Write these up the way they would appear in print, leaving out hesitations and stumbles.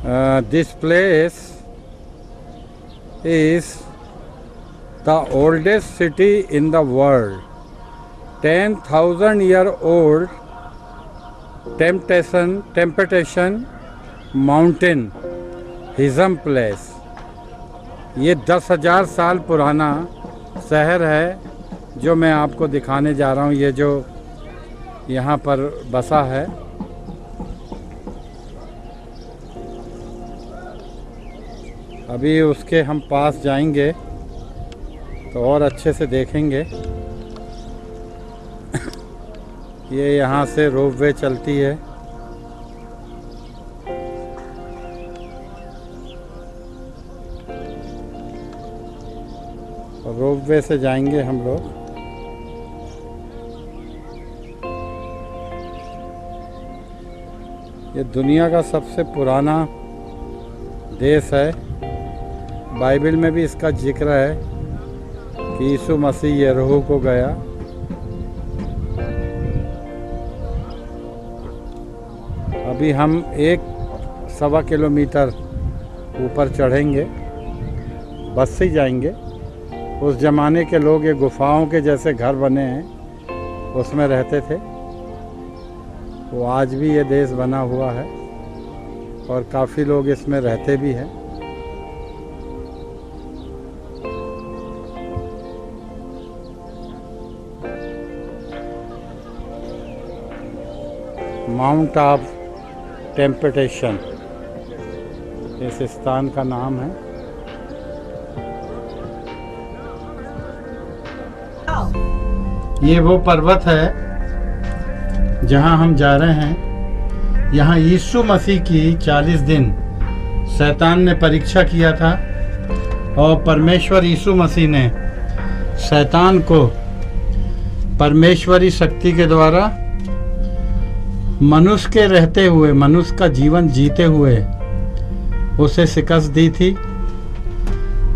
This place is the oldest city in the world. 10,000-year-old Temptation Mountain हिजम place. ये 10,000 साल पुराना शहर है जो मैं आपको दिखाने जा रहा हूँ। ये जो यहाँ पर बसा है, अभी उसके हम पास जाएंगे तो और अच्छे से देखेंगे। ये यहाँ से रोपवे चलती है। रोपवे से जाएंगे हम लोग। ये दुनिया का सबसे पुराना देश है। बाइबल में भी इसका जिक्र है कि यीशु मसीह यरीहो को गया। अभी हम 1-1.25 किलोमीटर ऊपर चढ़ेंगे, बस से ही जाएंगे। उस ज़माने के लोग ये गुफाओं के जैसे घर बने हैं, उसमें रहते थे। वो आज भी ये देश बना हुआ है और काफ़ी लोग इसमें रहते भी हैं। माउंट ऑफ टेम्पटेशन इस स्थान का नाम है। ये वो पर्वत है जहां हम जा रहे हैं। यहाँ यीशु मसीह की 40 दिन शैतान ने परीक्षा किया था और परमेश्वर यीशु मसीह ने शैतान को परमेश्वरी शक्ति के द्वारा मनुष्य के रहते हुए, मनुष्य का जीवन जीते हुए उसे शिकस्त दी थी।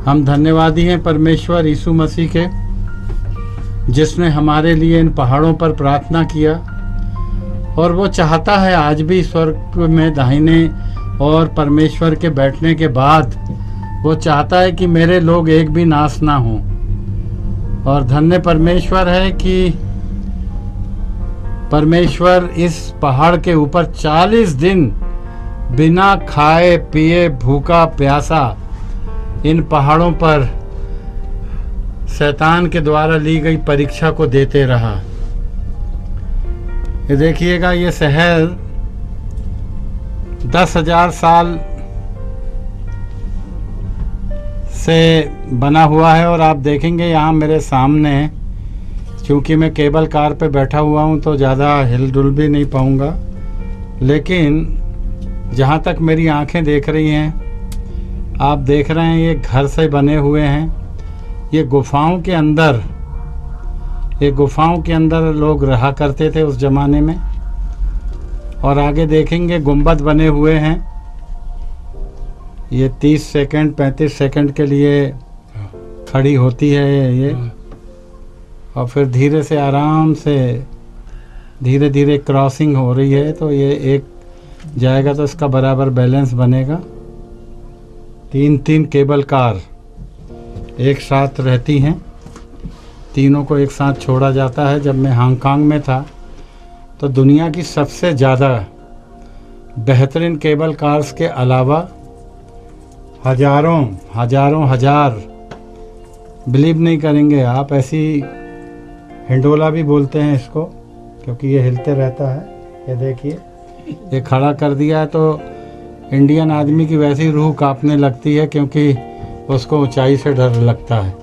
हम धन्यवादी हैं परमेश्वर यीशु मसीह के, जिसने हमारे लिए इन पहाड़ों पर प्रार्थना किया। और वो चाहता है आज भी स्वर्ग में दाहिने और परमेश्वर के बैठने के बाद वो चाहता है कि मेरे लोग एक भी नाश ना हों। और धन्य परमेश्वर है कि परमेश्वर इस पहाड़ के ऊपर 40 दिन बिना खाए पिए, भूखा प्यासा इन पहाड़ों पर शैतान के द्वारा ली गई परीक्षा को देते रहा। ये देखिएगा, ये शहर 10,000 साल से बना हुआ है। और आप देखेंगे यहाँ मेरे सामने, क्योंकि मैं केबल कार पे बैठा हुआ हूँ तो ज़्यादा हिलडुल भी नहीं पाऊँगा, लेकिन जहाँ तक मेरी आंखें देख रही हैं, आप देख रहे हैं ये घर से बने हुए हैं। ये गुफाओं के अंदर लोग रहा करते थे उस ज़माने में। और आगे देखेंगे गुंबद बने हुए हैं। ये 30 सेकंड 35 सेकंड के लिए खड़ी होती है ये, और फिर धीरे से आराम से धीरे धीरे क्रॉसिंग हो रही है। तो ये एक जाएगा तो इसका बराबर बैलेंस बनेगा। 3 केबल कार एक साथ रहती हैं, तीनों को एक साथ छोड़ा जाता है। जब मैं हांगकांग में था तो दुनिया की सबसे ज़्यादा बेहतरीन केबल कार्स के अलावा हजार बिलीव नहीं करेंगे आप, ऐसी हिंडोला भी बोलते हैं इसको, क्योंकि ये हिलते रहता है। ये देखिए, ये खड़ा कर दिया है तो इंडियन आदमी की वैसी रूह कांपने लगती है, क्योंकि उसको ऊंचाई से डर लगता है।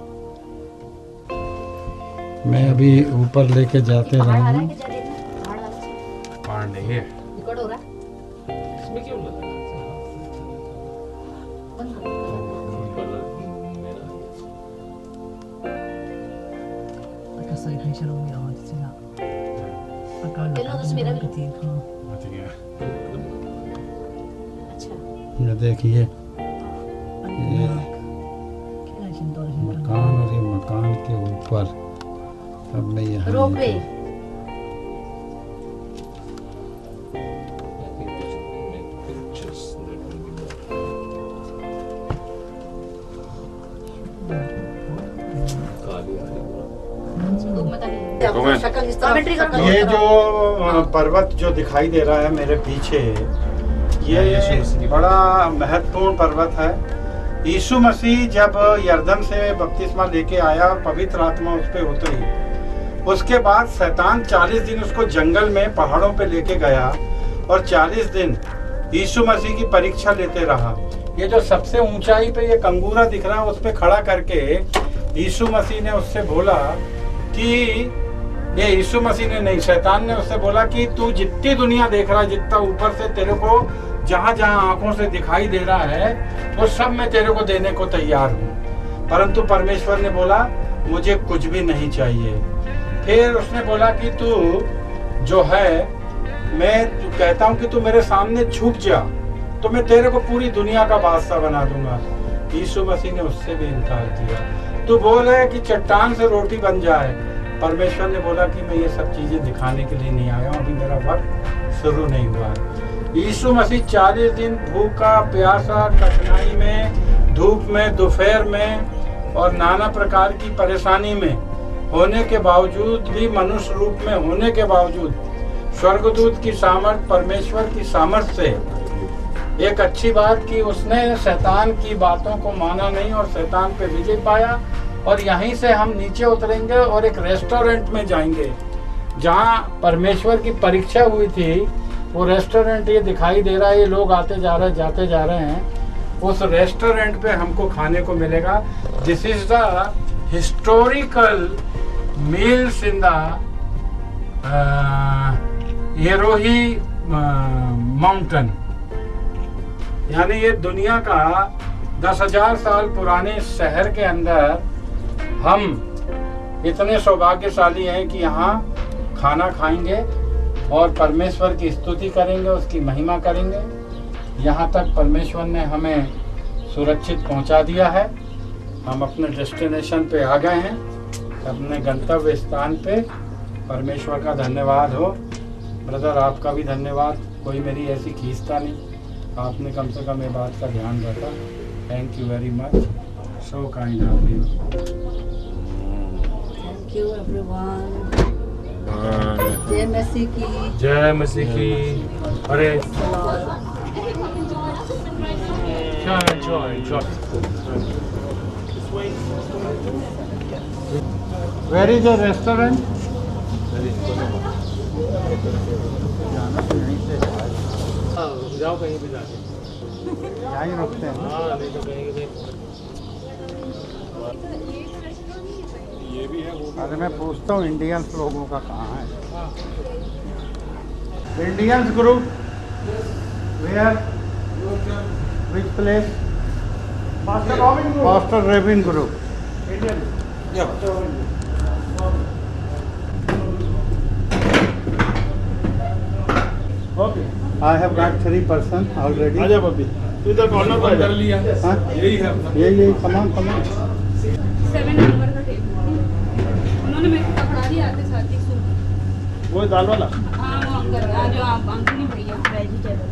मैं अभी ऊपर लेके जाते रहूँगा। देखिए ये मकान, और ये मकान के ऊपर अब मैं यहाँ रोपवे। शक्ल इस तरह ये जो पर्वत जो दिखाई दे रहा है मेरे पीछे, ये बड़ा महत्वपूर्ण पर्वत है। यीशु मसीह जब यरदन से बपतिस्मा लेके आया और पवित्र आत्मा उस पे उतरी, उसके बाद शैतान 40 दिन उसको जंगल में पहाड़ों पे लेके गया और 40 दिन यीशु मसीह की परीक्षा लेते रहा। ये जो सबसे ऊंचाई पे ये कंगूरा दिख रहा है, उस पे खड़ा करके यीशु मसीह ने उससे बोला कि ये यीशु मसीह ने नहीं, शैतान ने उससे बोला कि तू जितनी दुनिया देख रहा है, जितना ऊपर से तेरे को जहाँ जहाँ आंखों से दिखाई दे रहा है, वो सब मैं तेरे को देने को तैयार हूँ। परंतु परमेश्वर ने बोला मुझे कुछ भी नहीं चाहिए। फिर उसने बोला कि तू जो है, मैं कहता हूँ कि तू मेरे सामने झुक जा तो मैं तेरे को पूरी दुनिया का बादशाह बना दूंगा। यीशु मसीह ने उससे भी इनकार किया। तू बोल रहा है कि चट्टान से रोटी बन जाए। परमेश्वर ने बोला कि मैं ये सब चीजें दिखाने के लिए नहीं आया हूँ, अभी मेरा वक्त शुरू नहीं हुआ है। यीशु मसीह 40 दिन भूखा प्यासा, कठिनाई में, धूप में, दोपहर में और नाना प्रकार की परेशानी में होने के बावजूद भी, मनुष्य रूप में होने के बावजूद, स्वर्गदूत की सामर्थ, परमेश्वर की सामर्थ से एक अच्छी बात की, उसने शैतान की बातों को माना नहीं और शैतान पे विजय पाया। और यहीं से हम नीचे उतरेंगे और एक रेस्टोरेंट में जाएंगे जहाँ परमेश्वर की परीक्षा हुई थी। वो रेस्टोरेंट ये दिखाई दे रहा है, ये लोग आते जा रहे जाते जा रहे हैं। उस रेस्टोरेंट पे हमको खाने को मिलेगा। This is the historical meals in the येरोही माउंटेन, यानी ये दुनिया का 10,000 साल पुराने शहर के अंदर हम इतने सौभाग्यशाली हैं कि यहाँ खाना खाएंगे और परमेश्वर की स्तुति करेंगे, उसकी महिमा करेंगे। यहाँ तक परमेश्वर ने हमें सुरक्षित पहुँचा दिया है। हम अपने डेस्टिनेशन पे आ गए हैं, अपने गंतव्य स्थान पे। परमेश्वर का धन्यवाद हो। ब्रदर आपका भी धन्यवाद, कोई मेरी ऐसी खींचता नहीं, आपने कम से कम ये बात का ध्यान रखा। Thank you very much, so kind of you. Thank you everyone. जय मसीह की, जय मसीह की। अरे वेर इज द रेस्टोरेंट? जाओ कहीं भी जाके, यहीं रुकते हैं। हाँ नहीं तो कहीं भी। ये भी है वो भी। अरे मैं पूछता हूँ इंडियंस लोगों का कहाँ है? Indians group where, which place? Pastor Rebin group. Okay, I have got 3 person already. आजा बब्बी, तू इधर कॉर्नर पर कर लिया। हाँ? यही है अपना। यही कमान 7 नंबर का टेबल उन्होंने मेरे को पकड़ा दिया आते साथ ही सूप। वो दाल वाला। हाँ वो अंकल, जो आप अंकल नहीं भैया वेजिटेबल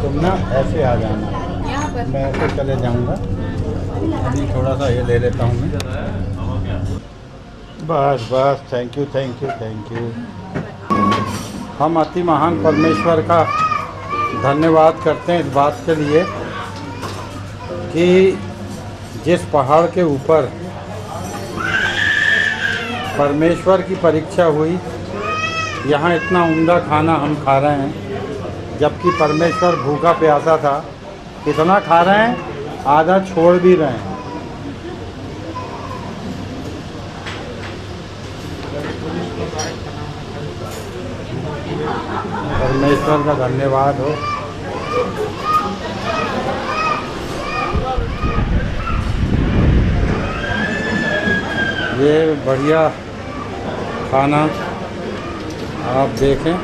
तुम ना ऐसे आ जाना, यहाँ पर। मैं ऐसे चले जाऊंगा। अभी थोड़ा सा ये ले लेता हूँ मैं। बस बस, thank you thank you thank you. हम अति महान परमेश्वर का धन्यवाद करते हैं इस बात के लिए कि जिस पहाड़ के ऊपर परमेश्वर की परीक्षा हुई, यहाँ इतना उम्दा खाना हम खा रहे हैं, जबकि परमेश्वर भूखा प्यासा था। इतना खा रहे हैं, आधा छोड़ भी रहे हैं। परमेश्वर का धन्यवाद हो। ये बढ़िया खाना आप देखें,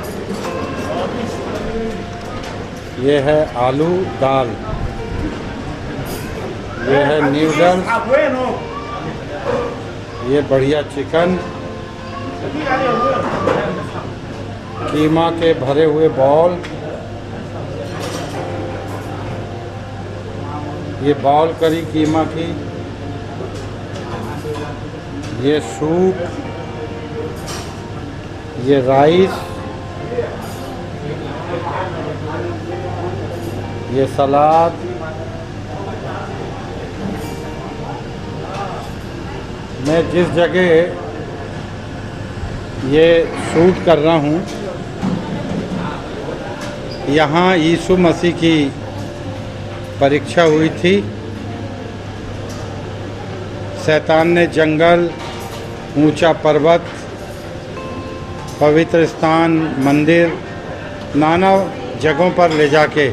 ये है आलू दाल, ये है नूडल्स, ये बढ़िया चिकन, कीमा के भरे हुए बॉल, ये बॉल करी कीमा की, ये सूप, ये राइस, ये सलाद, मैं जिस जगह ये शूट कर रहा हूँ यहाँ यीशु मसीह की परीक्षा हुई थी। शैतान ने जंगल, ऊंचा पर्वत, पवित्र स्थान, मंदिर, नाना जगहों पर ले जाके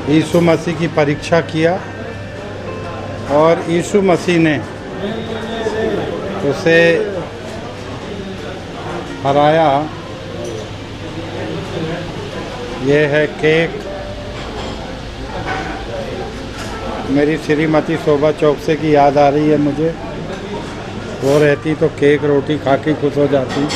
यीशु मसीह की परीक्षा किया और यीशु मसीह ने उसे हराया। ये है केक। मेरी श्रीमती शोभा चौकसे की याद आ रही है मुझे। वो रहती तो केक रोटी खा के खुश हो जाती।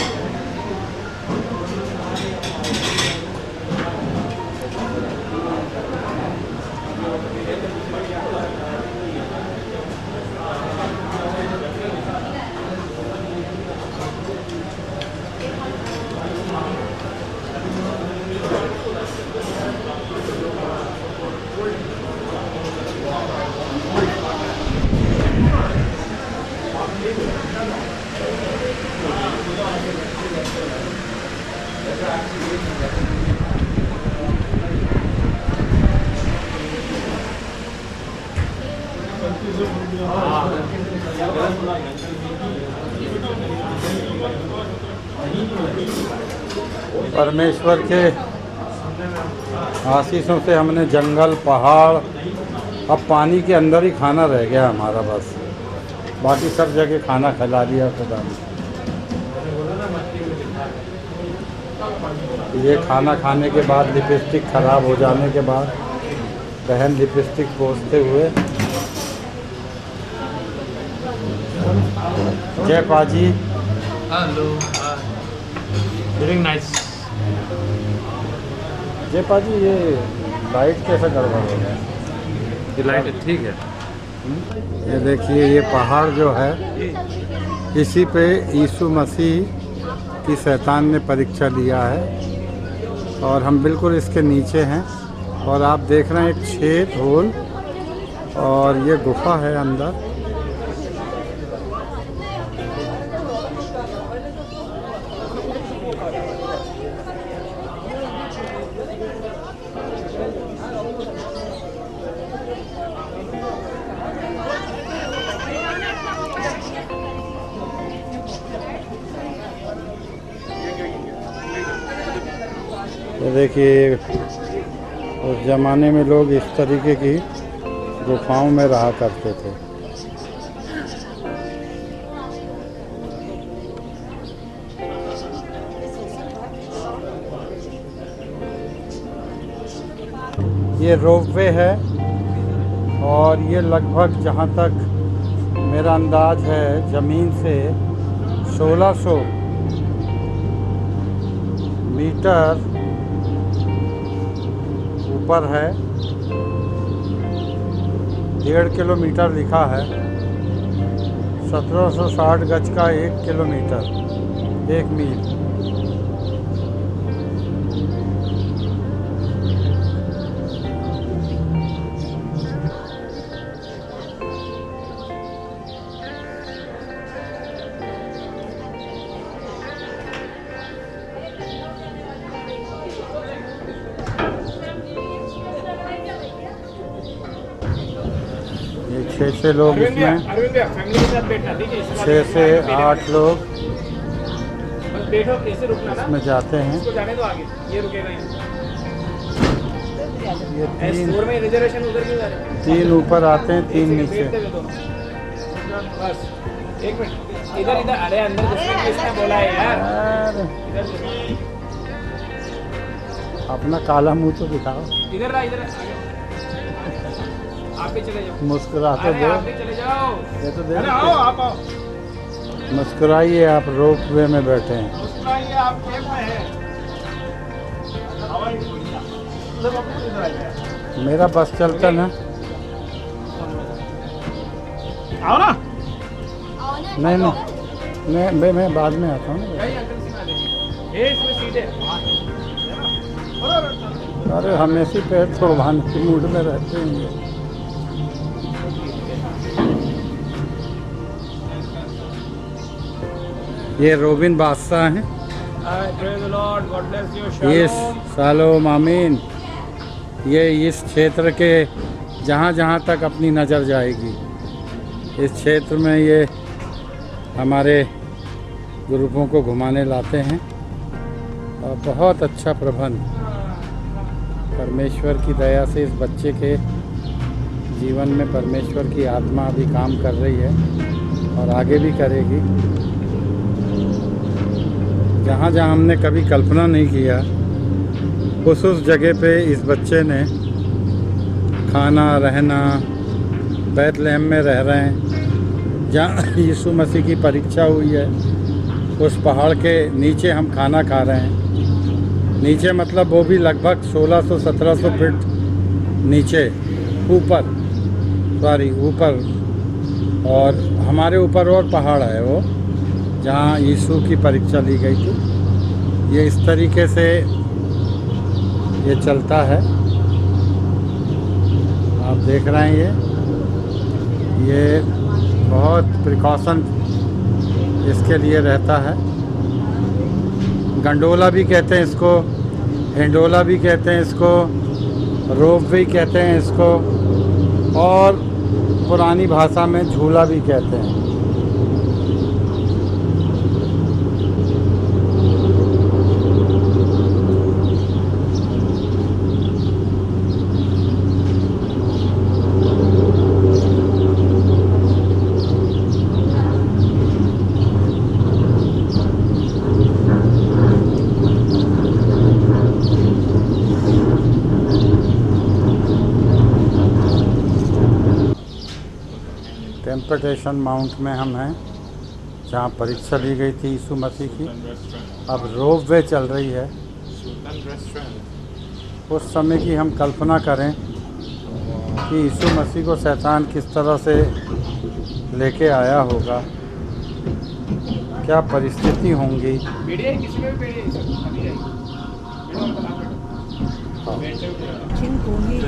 परमेश्वर के आशीषों से हमने जंगल, पहाड़, अब पानी के अंदर ही खाना रह गया हमारा बस। बाकी सब जगह खाना खिला दिया खुदा ने। ये खाना खाने के बाद लिपस्टिक ख़राब हो जाने के बाद बहन लिपस्टिक पोंछते हुए, जय पाजी। Hello, feeling nice. जय पाजी, ये लाइट कैसे गड़बड़ हो गया? ये लाइट ठीक है। ये देखिए, ये पहाड़ जो है इसी पे यीशु मसीह की शैतान ने परीक्षा लिया है और हम बिल्कुल इसके नीचे हैं और आप देख रहे हैं एक छेद, होल, और ये गुफा है अंदर। तो देखिए, उस ज़माने में लोग इस तरीके की गुफाओं में रहा करते थे। ये रोपवे है और ये लगभग, जहाँ तक मेरा अंदाज है, ज़मीन से 1600 मीटर ऊपर है। 1.5 किलोमीटर लिखा है। 1760 गज का 1 किलोमीटर, 1 मील। ये 6 से लोग इसमें, फैमिली के साथ बैठना, ठीक है? 6 से 8 लोग बस बैठो, ऐसे रुकना ना, इसमें जाते हैं। इसको जाने दो आगे, ये रुकेगा यहाँ। ये ऐसे 3 फ्लोर में रिजर्वेशन उधर क्यों जा रहे हैं? 3 ऊपर आते हैं, 3 नीचे। बैठते हुए दोनों। बस 1 मिनट, इधर इधर, अरे अंदर घुसने के लिए इसने बोला है यार। यार, इधर घुसो। अपना काला मुंह तो दिखाओ। इधर रहा, इधर आगे। आप भी चले जाओ। मुस्कुराते अरे दो। आप भी चले जाओ। ये तो अरे आओ, आप आओ। मुस्कुराइए, आप रोपवे में बैठे हैं। मुस्कुराइए, आप केब में हैं। हवाई उधर वापस इधर आइए। मेरा बस चलता ना। आओ ना। नहीं नहीं मैं बाद में आता हूँ ना। नहीं अंकल सिंह आ जाएंगे। ये इसमें सीधे अरे हमेशा पैर छुड़वाने के मूड में रहते हैं ये। ये रोबिन बादशाह हैं। Praise the Lord, God bless you, yes shalom। सालोम आमीन। ये इस क्षेत्र के जहाँ जहाँ तक अपनी नज़र जाएगी, इस क्षेत्र में ये हमारे ग्रुपों को घुमाने लाते हैं और बहुत अच्छा प्रबंध परमेश्वर की दया से इस बच्चे के जीवन में परमेश्वर की आत्मा अभी काम कर रही है और आगे भी करेगी। जहाँ जहाँ हमने कभी कल्पना नहीं किया उस जगह पे इस बच्चे ने खाना रहना, बैतलहम में रह रहे हैं जहाँ यीशु मसीह की परीक्षा हुई है। उस पहाड़ के नीचे हम खाना खा रहे हैं। नीचे मतलब वो भी लगभग 1600-1700 फीट नीचे, ऊपर और हमारे ऊपर और पहाड़ है वो जहाँ यीशु की परीक्षा ली गई थी। ये इस तरीके से ये चलता है, आप देख रहे हैं। ये बहुत प्रिकॉशन इसके लिए रहता है। गंडोला भी कहते हैं इसको, हेंडोला भी कहते हैं इसको, रोप भी कहते हैं इसको और पुरानी भाषा में झूला भी कहते हैं। टेम्पटेशन माउंट में हम हैं जहाँ परीक्षा ली गई थी यीशु मसीह की। अब रोप वे चल रही है। उस समय की हम कल्पना करें कि यीशु मसीह को शैतान किस तरह से लेके आया होगा, क्या परिस्थिति होंगी।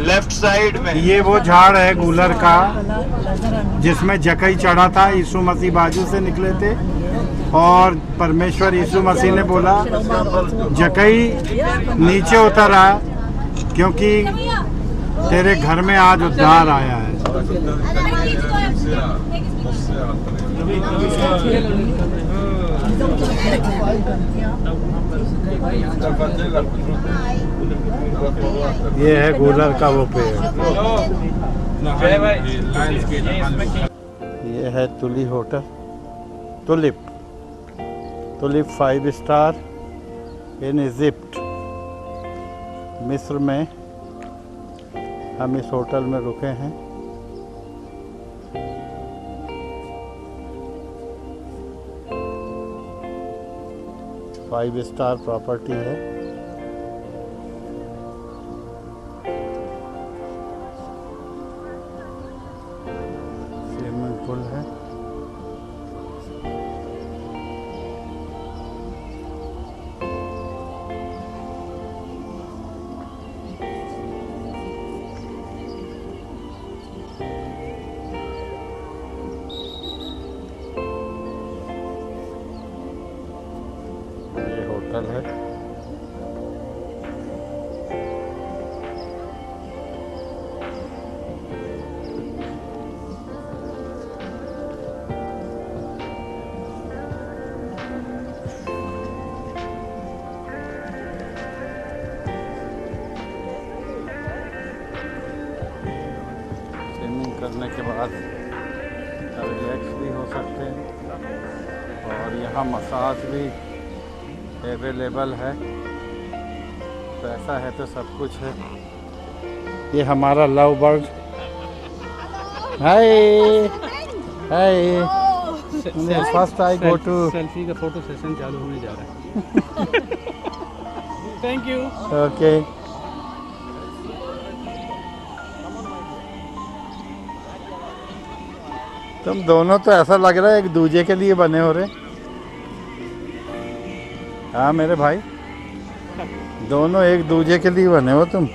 लेफ्ट साइड में ये वो झाड़ है गूलर का जिसमें जकई चढ़ा था, यीशु मसीह बाजू से निकले थे और परमेश्वर यीशु मसीह ने बोला जकई नीचे उतर आ क्योंकि तेरे घर में आज उद्धार आया है। ये है गूलर का वो पेड़। ये है तुली hotel, tulip 5 star in Egypt, मिस्र में। हम इस होटल में रुके हैं। फाइव स्टार प्रॉपर्टी है। स्विमिंग पूल है। ये होटल है। स्विमिंग करने के बाद रिलैक्स भी हो सकते हैं और यहाँ मसाज भी अवेलेबल है। पैसा है तो सब कुछ है। ये हमारा love bird. Hi hi. First I go to selfie का फोटो सेशन चालू होने जा रहा है। Thank you. ओके। तुम दोनों तो ऐसा लग रहा है एक दूजे के लिए बने हो रहे। हाँ मेरे भाई, दोनों एक दूजे के लिए बने हो तुम।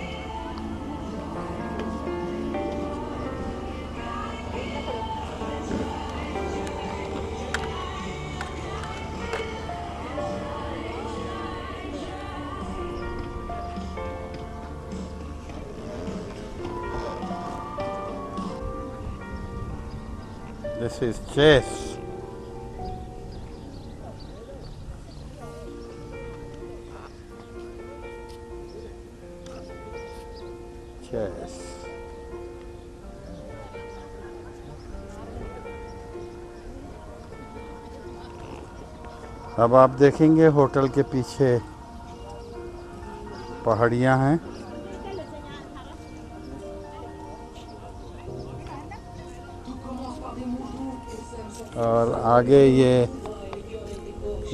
This is chess. Chess. अब आप देखेंगे होटल के पीछे पहाड़ियाँ हैं। और आगे ये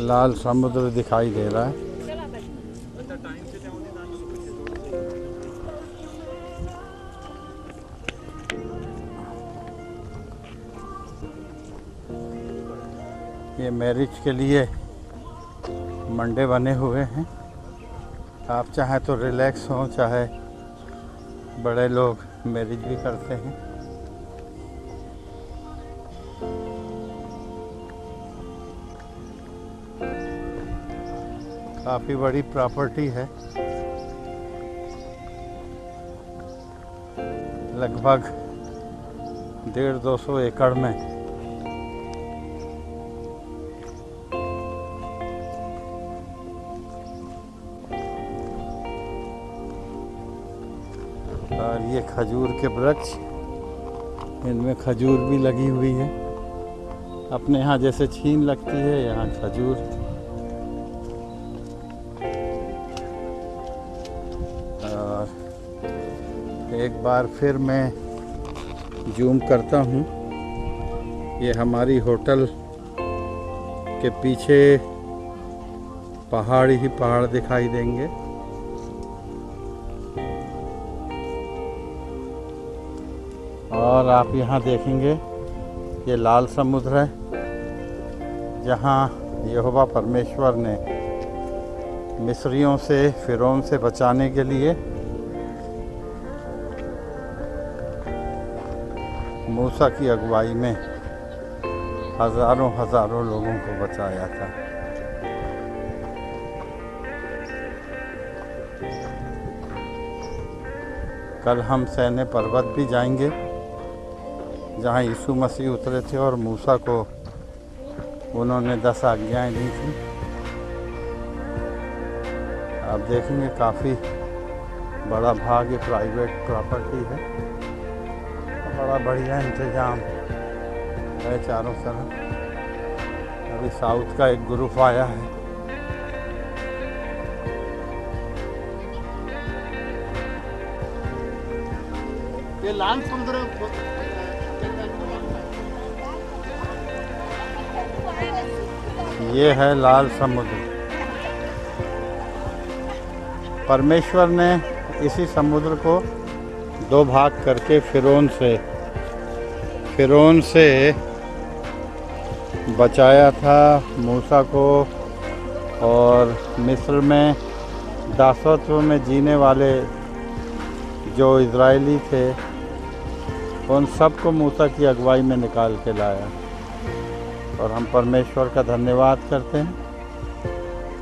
लाल समुद्र दिखाई दे रहा है। ये मैरिज के लिए मंडे बने हुए हैं। आप चाहे तो रिलैक्स हो, चाहे बड़े लोग मैरिज भी करते हैं। काफ़ी बड़ी प्रॉपर्टी है, लगभग 150-200 एकड़ में। और ये खजूर के वृक्ष, इनमें खजूर भी लगी हुई है। अपने यहाँ जैसे छीन लगती है, यहाँ खजूर। एक बार फिर मैं जूम करता हूँ। ये हमारी होटल के पीछे पहाड़ ही पहाड़ दिखाई देंगे। और आप यहाँ देखेंगे ये लाल समुद्र है, जहाँ यहोवा परमेश्वर ने मिस्रियों से, फिरौन से बचाने के लिए मूसा की अगुवाई में हज़ारों लोगों को बचाया था। कल हम सैने पर्वत भी जाएंगे, जहाँ यीशु मसीह उतरे थे और मूसा को उन्होंने 10 आज्ञाएं दी थी। आप देखेंगे काफ़ी बड़ा भाग ये प्राइवेट प्रॉपर्टी है। बड़ा बढ़िया इंतज़ाम है चारों तरफ। अभी साउथ का एक ग्रुप आया है। ये लाल समुद्र ये है लाल समुद्र। परमेश्वर ने इसी समुद्र को 2 भाग करके फिरौन से बचाया था मूसा को। और मिस्र में दासत्व में जीने वाले जो इजरायली थे, उन सबको मूसा की अगुवाई में निकाल के लाया। और हम परमेश्वर का धन्यवाद करते हैं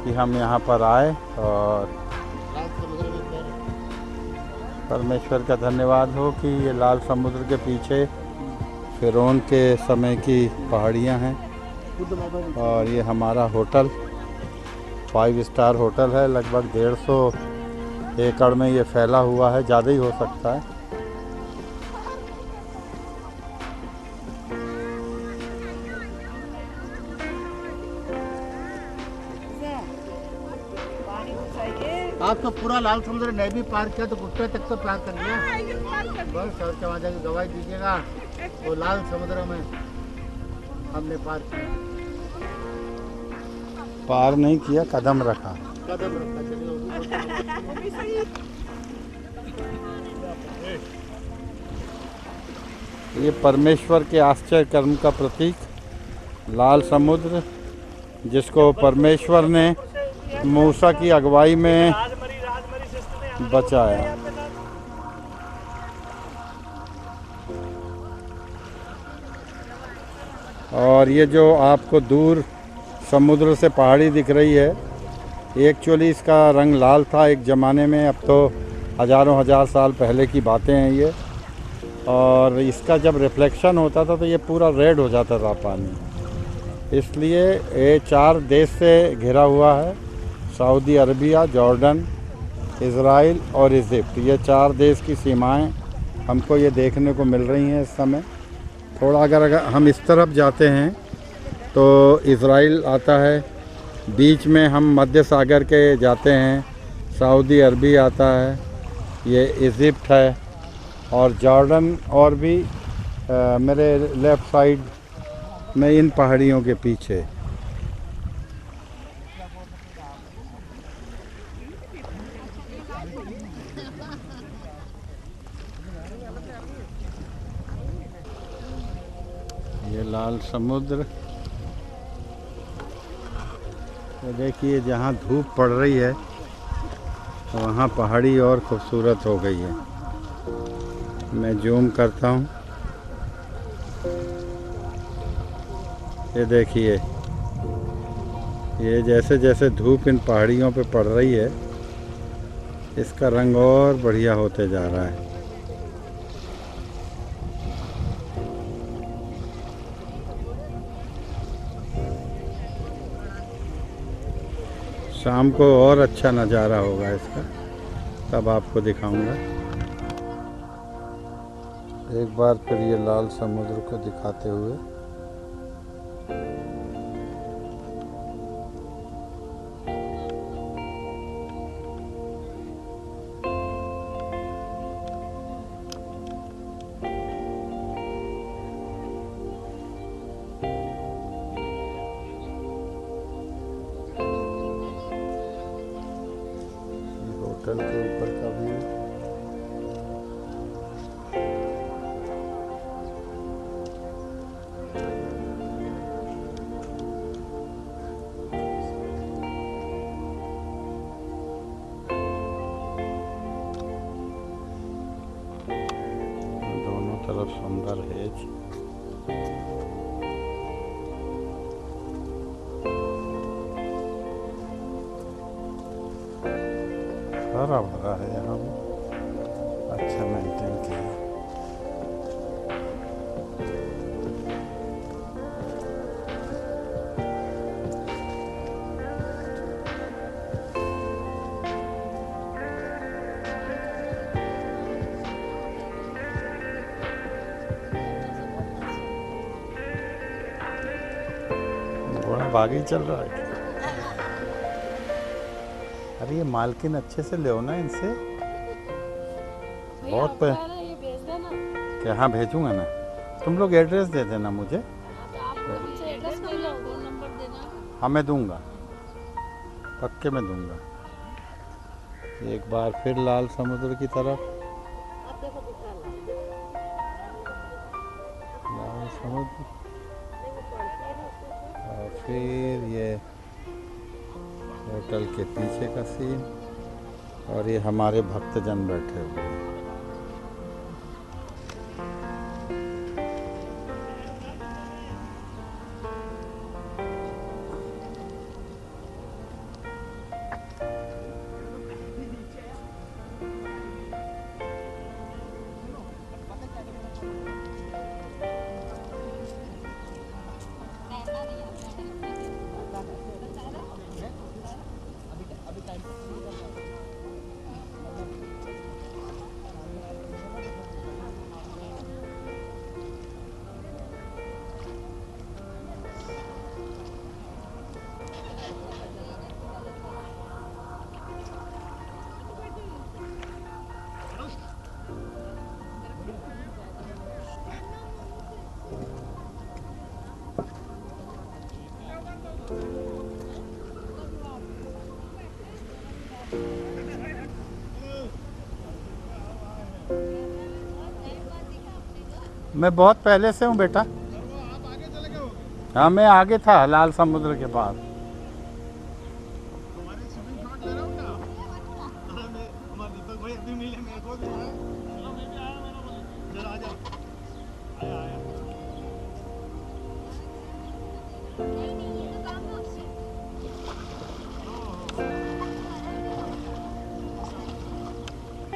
कि हम यहाँ पर आए। और परमेश्वर का धन्यवाद हो कि ये लाल समुद्र के पीछे फिरौन के समय की पहाड़ियाँ हैं। और ये हमारा होटल 5 स्टार होटल है। लगभग 150 एकड़ में ये फैला हुआ है, ज़्यादा ही हो सकता है। आप तो पूरा लाल समुद्र नहीं भी पार किया तो घुटने तक तो पार कर लिया। बस और वहाँ जाके गवाही दीजिएगा, वो लाल समुद्र में हमने पार किया। पार नहीं किया, कदम रखा। कदम रखा, चलिए। ये परमेश्वर के आश्चर्य कर्म का प्रतीक लाल समुद्र, जिसको परमेश्वर ने मूसा की अगुवाई में बचाया। और ये जो आपको दूर समुद्र से पहाड़ी दिख रही है, एक्चुअली इसका रंग लाल था एक ज़माने में, अब तो हज़ारों हजार साल पहले की बातें हैं ये। और इसका जब रिफ्लेक्शन होता था तो ये पूरा रेड हो जाता था पानी। इसलिए ये 4 देश से घिरा हुआ है, सऊदी अरबिया, जॉर्डन, इज़राइल और इजिप्ट। ये 4 देश की सीमाएं हमको ये देखने को मिल रही हैं इस समय। थोड़ा अगर हम इस तरफ जाते हैं तो इज़राइल आता है, बीच में हम मध्य सागर के जाते हैं, सऊदी अरबी आता है, ये इजिप्ट है और जॉर्डन, और भी मेरे लेफ़्ट साइड में इन पहाड़ियों के पीछे। ये लाल समुद्र, तो देखिए जहाँ धूप पड़ रही है तो वहाँ पहाड़ी और खूबसूरत हो गई है। मैं जूम करता हूँ, ये देखिए, ये जैसे जैसे धूप इन पहाड़ियों पे पड़ रही है इसका रंग और बढ़िया होते जा रहा है। शाम को और अच्छा नज़ारा होगा इसका, तब आपको दिखाऊंगा। एक बार फिर ये लाल समुद्र को दिखाते हुए। होटल के ऊपर का व्यू। दोनों तरफ सुंदर हेज। हरा भरा है यहाँ पे, अच्छा मेंटेन किया। घोड़ा बागी चल रहा है। अरे ये मालकिन अच्छे से ले ना इनसे, बहुत पे क्या? हाँ भेजूंगा ना, तुम लोग एड्रेस दे देना मुझे। हाँ मैं दूंगा, पक्के में दूंगा। एक बार फिर लाल समुद्र की तरफ, लाल समुद्र, और फिर ये होटल के पीछे का सीन, और ये हमारे भक्तजन बैठे हुए हैं। मैं बहुत पहले से हूँ बेटा। हाँ मैं आगे था, लाल समुद्र के पास।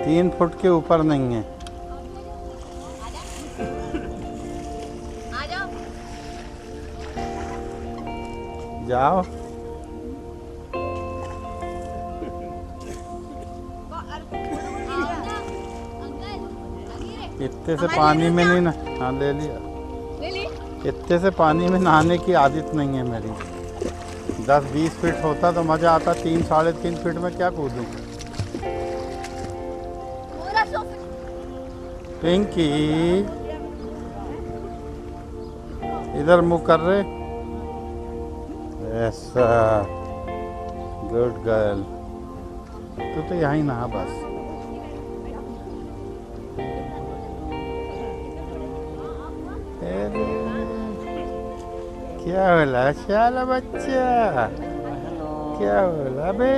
तीन फुट के ऊपर नहीं है। जाओ। इतने से पानी में नहीं ना। हाँ ले लिया। इतने से पानी में नहाने की आदत नहीं है मेरी। 10-20 फीट होता तो मज़ा आता। 3-3.5 फीट में क्या कूदूं। पिंकी इधर मुँह कर रहे। ऐसा गुड गर्ल। तू तो यहीं नहा बस। क्या बोला शाला बच्चा? क्या बोला बे?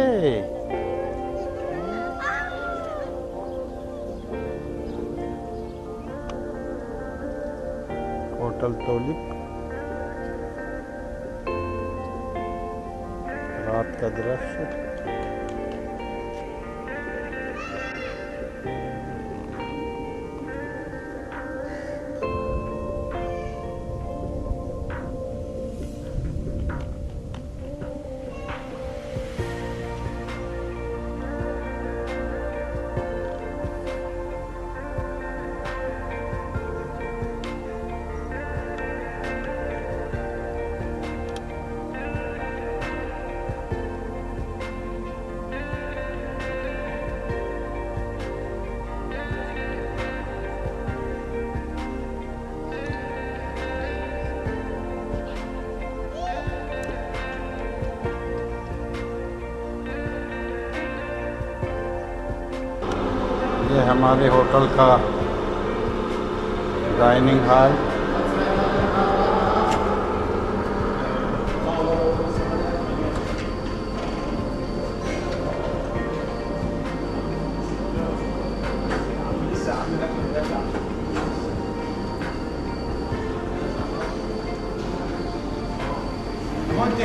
होटल टोलिप। रात का दृश्य। ये हमारे होटल का dining hall.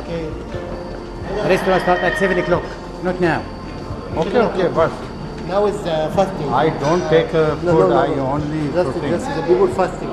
Okay. Restaurant start at 7 o'clock. Not now. Okay, but Now is fasting. I don't take food. I only Just protein. the people fasting.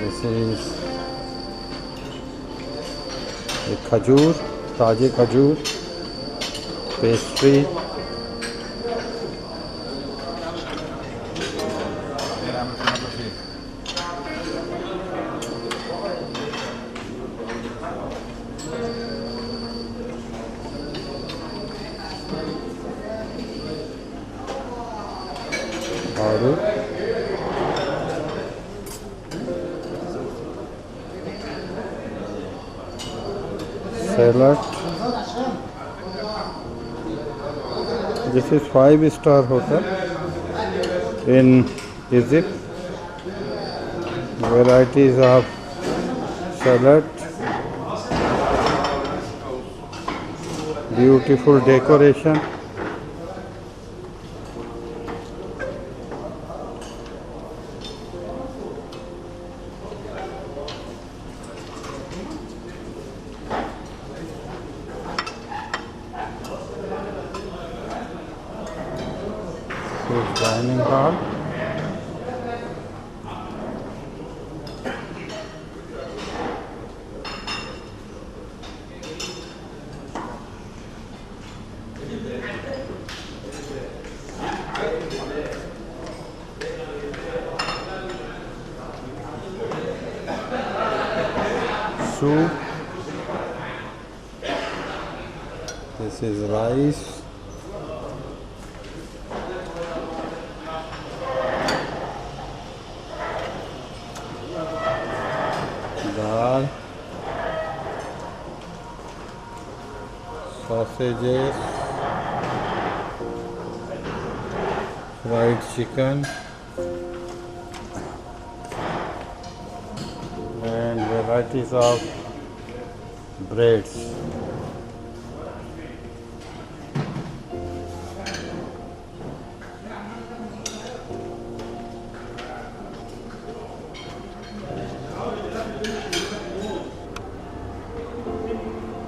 This is a खजूर, ताजे खजूर, पेस्ट्री। और salad. This is 5-star hotel in Egypt. Varieties of salad, beautiful decoration. This dining hall. Soup. This is rice. Dal, sausages, fried chicken, and varieties of breads.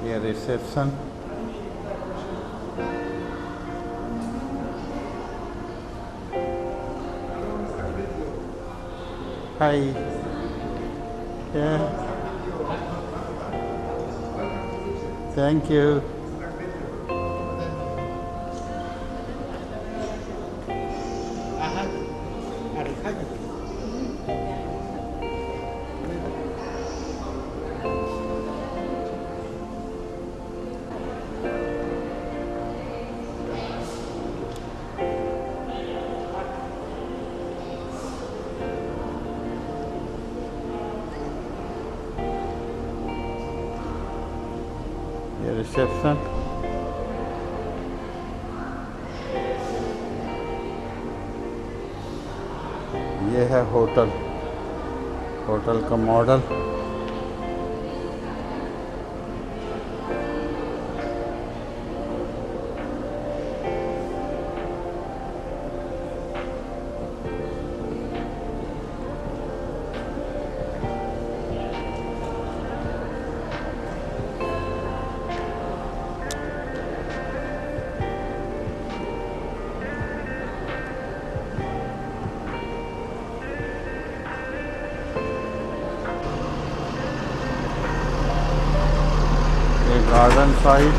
ये reception, hi, thank you. ये reception, ये है hotel, hotel का model. Garden side,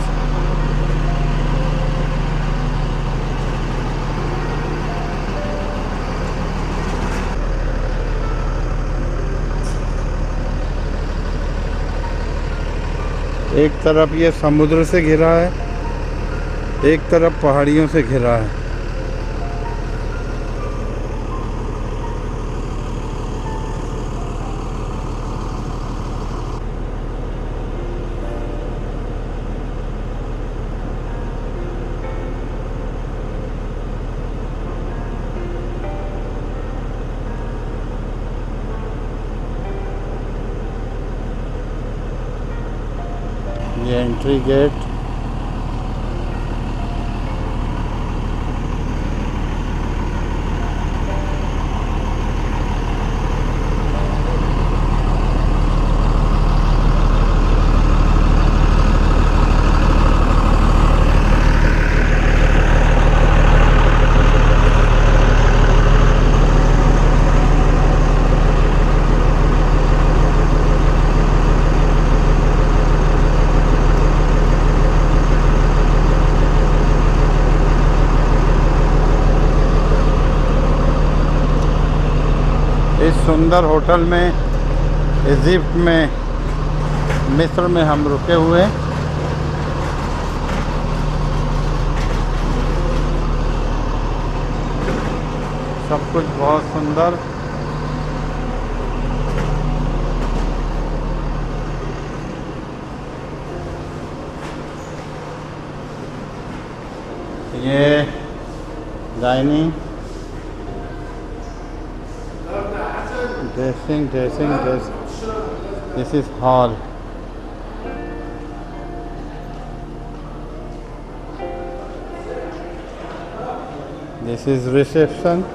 एक तरफ ये समुद्र से घिरा है, एक तरफ पहाड़ियों से घिरा है। ये एंट्री गेट, इस सुंदर होटल में इजिप्ट में, मिस्र में हम रुके हुए। सब कुछ बहुत सुंदर। ये dining, dressing, this is hall. This is reception.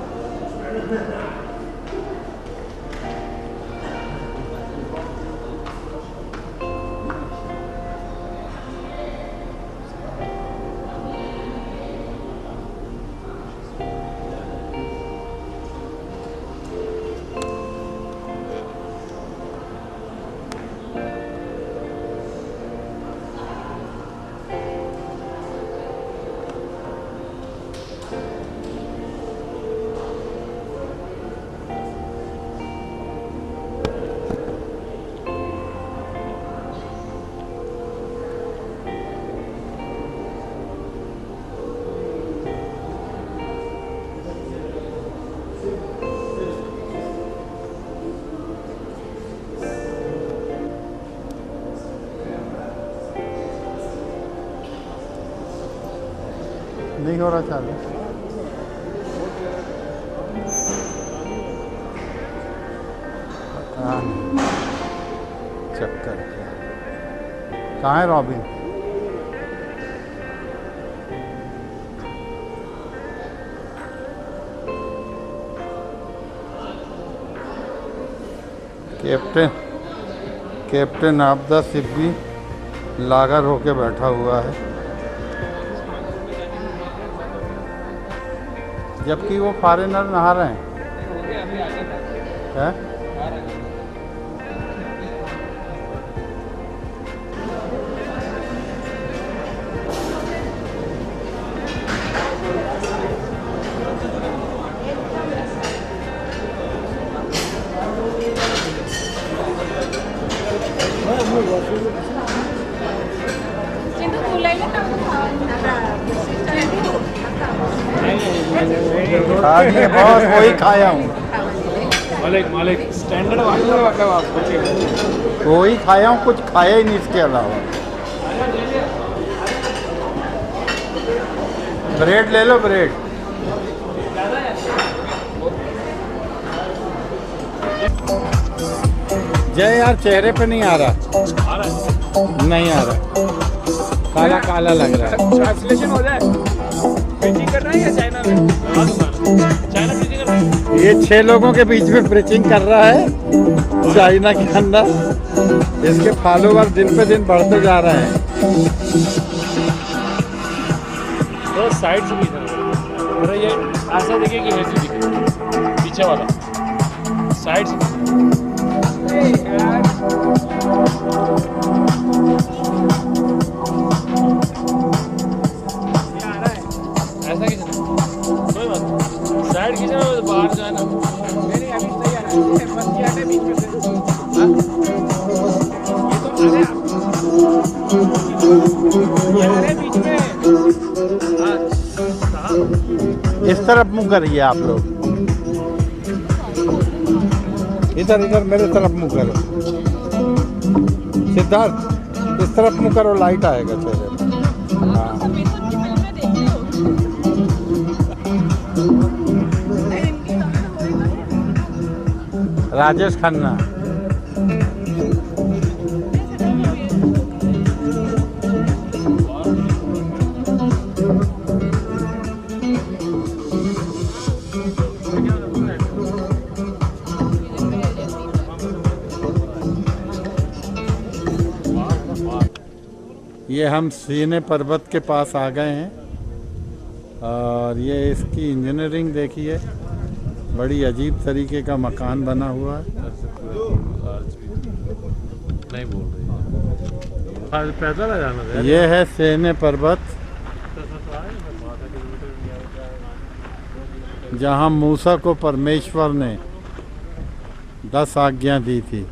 नहीं हो रहा चालू। पता नहीं, चक्कर कहाँ है रॉबिन? कैप्टन आपदा सिब्बी लागर होके बैठा हुआ है, जबकि वो फॉरेनर नहा रहे हैं। बॉस वही खाया हूँ, मालिक स्टैंडर्ड मतलब आपको वही खाया हूँ, कुछ खाया ही नहीं इसके अलावा। ब्रेड ले लो, ब्रेड। जय यार, चेहरे पे नहीं आ रहा, नहीं आ रहा, काला काला लग रहा है। ट्रांसलेशन हो जाए, प्रीचिंग कर रहा है या चाइना में? चाइना प्रीचिंग कर रहा है। ये 6 लोगों के बीच में प्रीचिंग कर रहा है चाइना के अंदर। इसके फॉलोवर दिन पे दिन बढ़ते जा रहे हैं। तो साइड से भी ये ऐसा देखिए कि ऐसे दिखे पीछे वाला साइड से। ऐसा खींचना, कोई बात नहीं, साइड खींचना तो बाहर जाए ना। नहीं अभी सही आ रहा है, बस ये आने बीच में से। ये तो अरे बीच में। इस तरफ मुंह करिए आप लोग, इधर इधर मेरे तरफ मुंह करो। सिद्धार्थ इस तरफ मुंह करो, लाइट आएगा चेहरे पे। हाँ, राजेश खन्ना। ये हम सीने पर्वत के पास आ गए हैं और ये इसकी इंजीनियरिंग देखिए, बड़ी अजीब तरीके का मकान बना हुआ है। नहीं बोल रही, पैदल आ जाना। ये है सीने पर्वत, जहाँ मूसा को परमेश्वर ने 10 आज्ञा दी थी।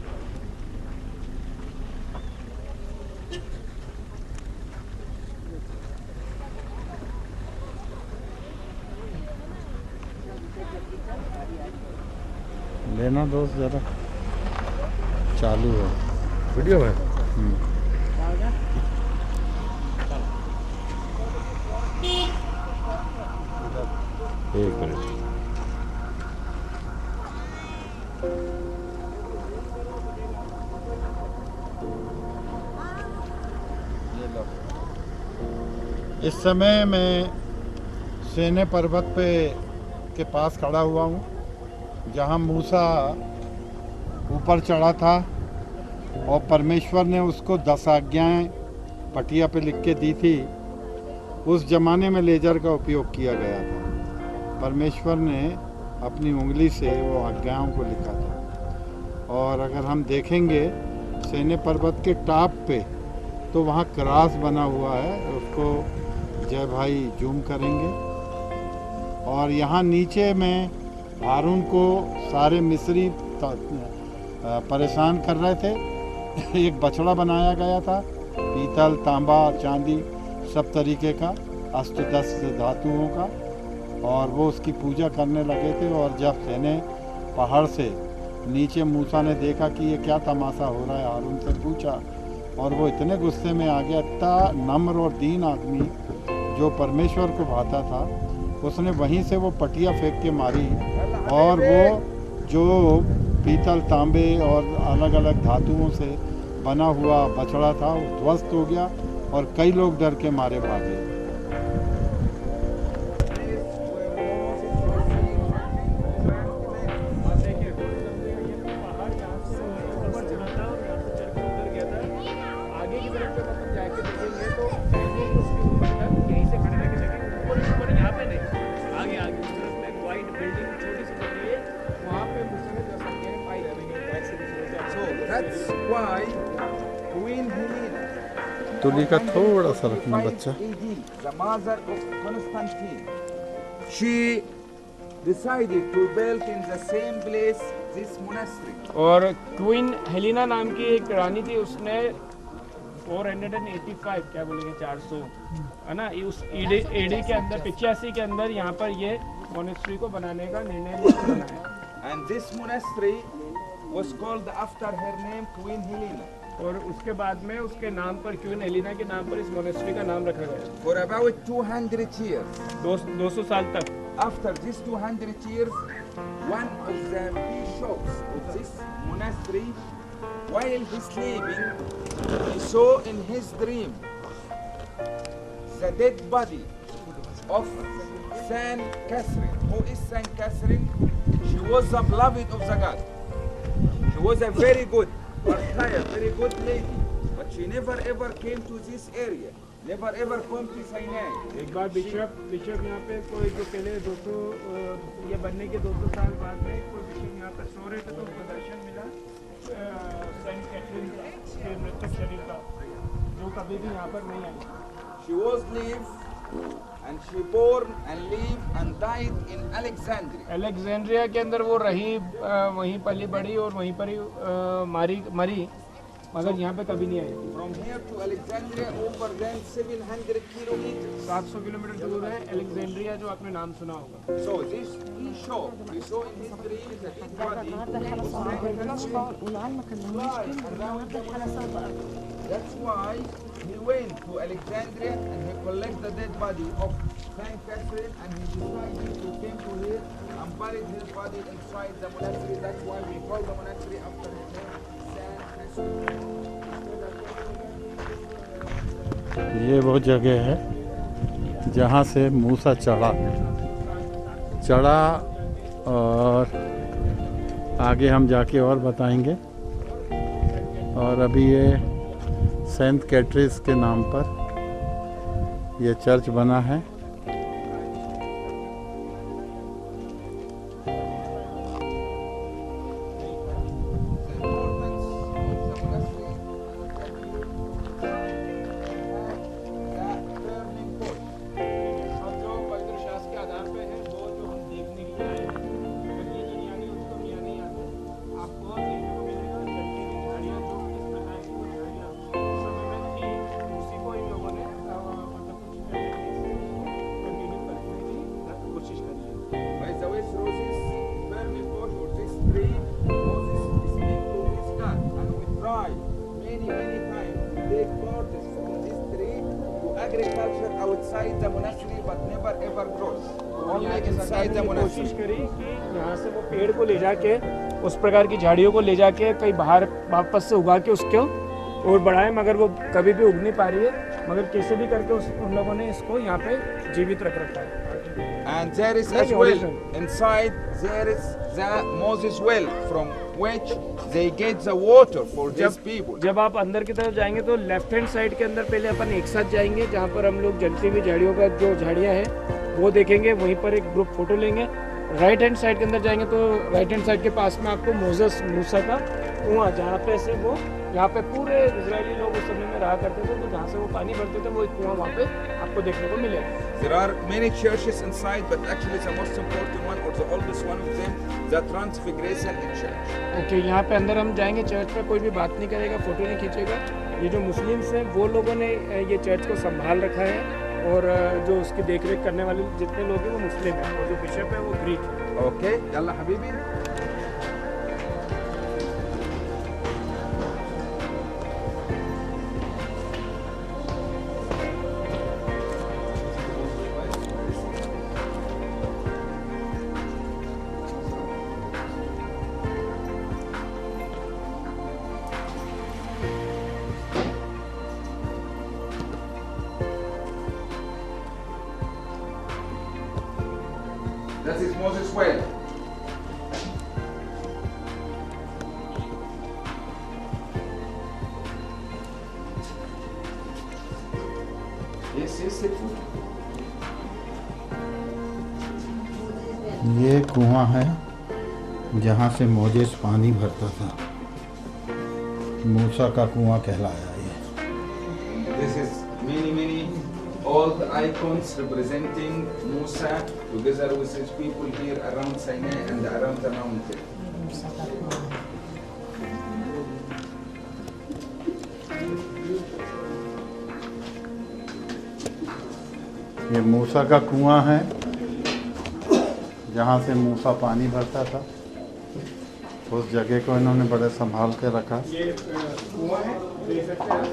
लेना दोस्त, जरा चालू है वीडियो में। एक मिनट। इस समय मैं सीने पर्वत के पास खड़ा हुआ हूँ, जहाँ मूसा ऊपर चढ़ा था और परमेश्वर ने उसको 10 आज्ञाएं पटिया पे लिख के दी थी। उस ज़माने में लेजर का उपयोग किया गया था। परमेश्वर ने अपनी उंगली से वो आज्ञाओं को लिखा था। और अगर हम देखेंगे सीने पर्वत के टॉप पे, तो वहाँ क्रॉस बना हुआ है, उसको जय भाई जूम करेंगे। और यहाँ नीचे में हारून को सारे मिस्री परेशान कर रहे थे। एक बछड़ा बनाया गया था, पीतल, तांबा, चांदी, सब तरीके का, अष्टदश धातुओं का, और वो उसकी पूजा करने लगे थे। और जब सीने पहाड़ से नीचे मूसा ने देखा कि ये क्या तमाशा हो रहा है, हारून से पूछा, और वो इतने गुस्से में आ गया। इतना नम्र और दीन आदमी जो परमेश्वर को भाता था, उसने वहीं से वो पटिया फेंक के मारी और वो जो पीतल, तांबे और अलग अलग धातुओं से बना हुआ बछड़ा था वो ध्वस्त हो गया और कई लोग डर के मारे भागे। That's why Queen Helena, तुली का थोड़ा सा रखना बच्चा। the mother of Constantine, she decided to build in the same place this monastery. और क्वीन हेलिना नाम की एक रानी थी, उसने 485 क्या बोलेंगे 400 है ना, उस एडी के अंदर 85 के अंदर यहाँ पर ये मोनेस्ट्री को बनाने का निर्णय लिया। And this monastery was called after her name, Queen Helena. और उसके बाद में उसके नाम पर, क्वीन हेलिना के नाम पर इस मोनेस्ट्री का नाम रखा गया। For about 200 years. 200 साल तक। After these 200 years, one of the bishops of this monastery, while he sleeping, he saw in his dream the dead body of Saint Catherine. Who is Saint Catherine? She was the beloved of the God. She was a very good, martyr, very good lady, but she never ever came to this area. Never ever come to Sinai. एक बार bishop यहाँ पे कोई जो पहले 200 ये बनने के 200 साल बाद में कोई बिशप यहाँ पर सो रहे थे तो उनको दर्शन मिला सेंट कैथरीन के मृतक शरीर का, जो कभी भी यहाँ पर नहीं आई। She was live and she born and live and died in Alexandria. Alexandria के अंदर वो रही, वहीं पली बड़ी और वहीं पर ही मरी, मगर यहाँ पे कभी नहीं आई। From here to Alexandria over than 700 kilometers. 700 kilometre दूर है अलेक्जेंड्रिया, जो आपने नाम सुना होगा। So this bishop, we saw in his dream the dead body of Saint Catherine. That's why he went to Alexandria and he collected the dead body of Saint Catherine and he decided to came to here and buried his body inside the monastery. That's why we call the monastery after his name, Saint Catherine. ये वो जगह है जहाँ से मूसा चढ़ा और आगे हम जाके और बताएंगे। और अभी ये सेंट कैटरीज के नाम पर ये चर्च बना है। Agriculture outside the monastery, but never ever grows. Only inside the monastery. कोशिश करी कि यहाँ से वो पेड़ को ले जाके, उस प्रकार की झाड़ियों को ले जाके कहीं बाहर वापस से उगा के उसको और बढ़ाए, मगर वो कभी भी उग नहीं पा रही है। मगर कैसे भी करके उन लोगों ने इसको यहाँ पे जीवित रख रखा है। And there is as well inside there is the Moses well from which they get the water for these people. जब आप अंदर की तरफ जाएंगे तो लेफ्ट हैंड साइड के अंदर पहले अपन एक साथ जाएंगे, जहाँ पर हम लोग जलती हुई झाड़ियों का जो झाड़ियाँ हैं वो देखेंगे, वहीं पर एक ग्रुप फोटो लेंगे। राइट हैंड साइड के अंदर जाएंगे तो राइट हैंड साइड के पास में आपको मूसा का कुआं, जहाँ पे से वो यहाँ पे पूरे इजरायली लोग उस समय में रहा करते थे, तो जहाँ से वो पानी भरते थे वो एक कुआं वहाँ पे आपको देखने को मिलेगा। There are many churches inside, but actually the most important one or the oldest one of them, the Transfiguration Church. Okay, यहाँ पे अंदर हम जाएंगे, चर्च में कोई भी बात नहीं करेगा, फोटो नहीं खींचेगा। ये जो मुस्लिम्स हैं वो लोगों ने ये चर्च को संभाल रखा है, और जो उसकी देखरेख करने वाले जितने लोग हैं वो मुस्लिम हैं, और जो बिशप है वो ग्रीक है। Okay, yalla habibi. That is Moses' well. Yes, it's food. ये कुआं है जहाँ से मोजेस पानी भरता था। मूसा का कुआं कहलाया ये। This is many old icons representing Musa together with his people here around Sinai and around the mountain. ये मूसा का कुआं है जहाँ से मूसा पानी भरता था। उस जगह को इन्होंने बड़े संभाल के रखा। ये कुआं है, देख सकते हैं आप।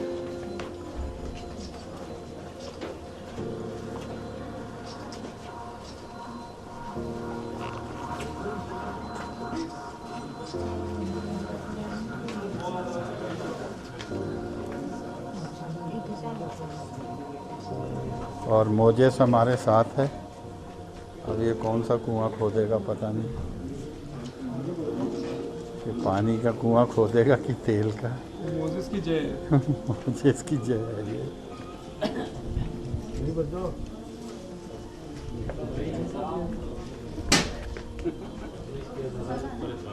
और मोजेस हमारे साथ है। अब ये कौन सा कुआं खोदेगा पता नहीं, कि पानी का कुआं खोदेगा कि तेल का। मोसेस की जय। मोजेस की जय है ये।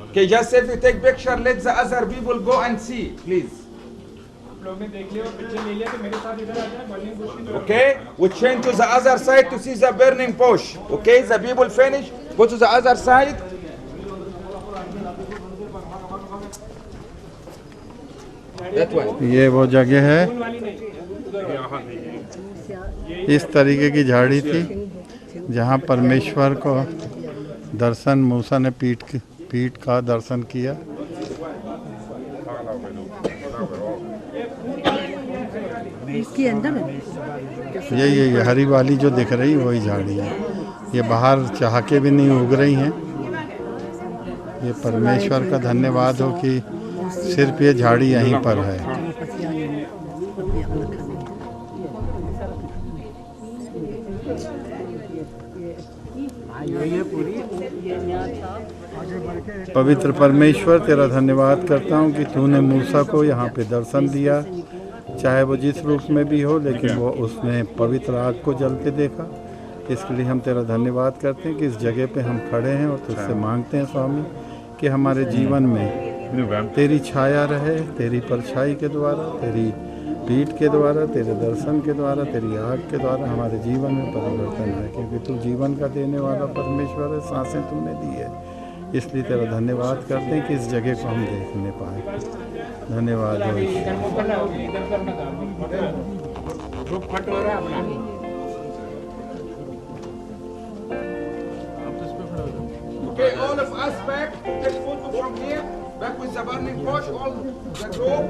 Okay, just if you take picture, let the other people go and see, please. लोग ने देख लिया और पिक्चर ले लिया तो मेरे साथ इधर आ जाए, बर्निंग बुश की तरफ। Okay, we change to the other side to see the burning bush. Okay, the people finish, go to the other side. That one. ये वो जगह है, खून वाली नहीं, उधर इस तरीके की झाड़ी थी जहाँ परमेश्वर को दर्शन मूसा ने पीठ का दर्शन किया। इसके अंदर है। ये हरी वाली जो दिख रही वही झाड़ी है। ये बाहर चाह के भी नहीं उग रही हैं। ये परमेश्वर का धन्यवाद हो कि सिर्फ ये झाड़ी यहीं पर है। पवित्र परमेश्वर तेरा धन्यवाद करता हूँ कि तूने मूसा को यहाँ पे दर्शन दिया, चाहे वो जिस रूप में भी हो, लेकिन वो उसने पवित्र आग को जलते देखा। इसके लिए हम तेरा धन्यवाद करते हैं कि इस जगह पे हम खड़े हैं और तुझसे मांगते हैं स्वामी कि हमारे जीवन में तेरी छाया रहे, तेरी परछाई के द्वारा, तेरी पीठ के द्वारा, तेरे दर्शन के द्वारा, तेरी आग के द्वारा हमारे जीवन में परिवर्तन आए, क्योंकि तू जीवन का देने वाला परमेश्वर है। सांसें तूने दी है, इसलिए तेरा धन्यवाद करते हैं कि इस जगह को हम देखने पाए। धन्यवाद हो Okay, all of us back, take photo from here, back with the burning bush, all the group.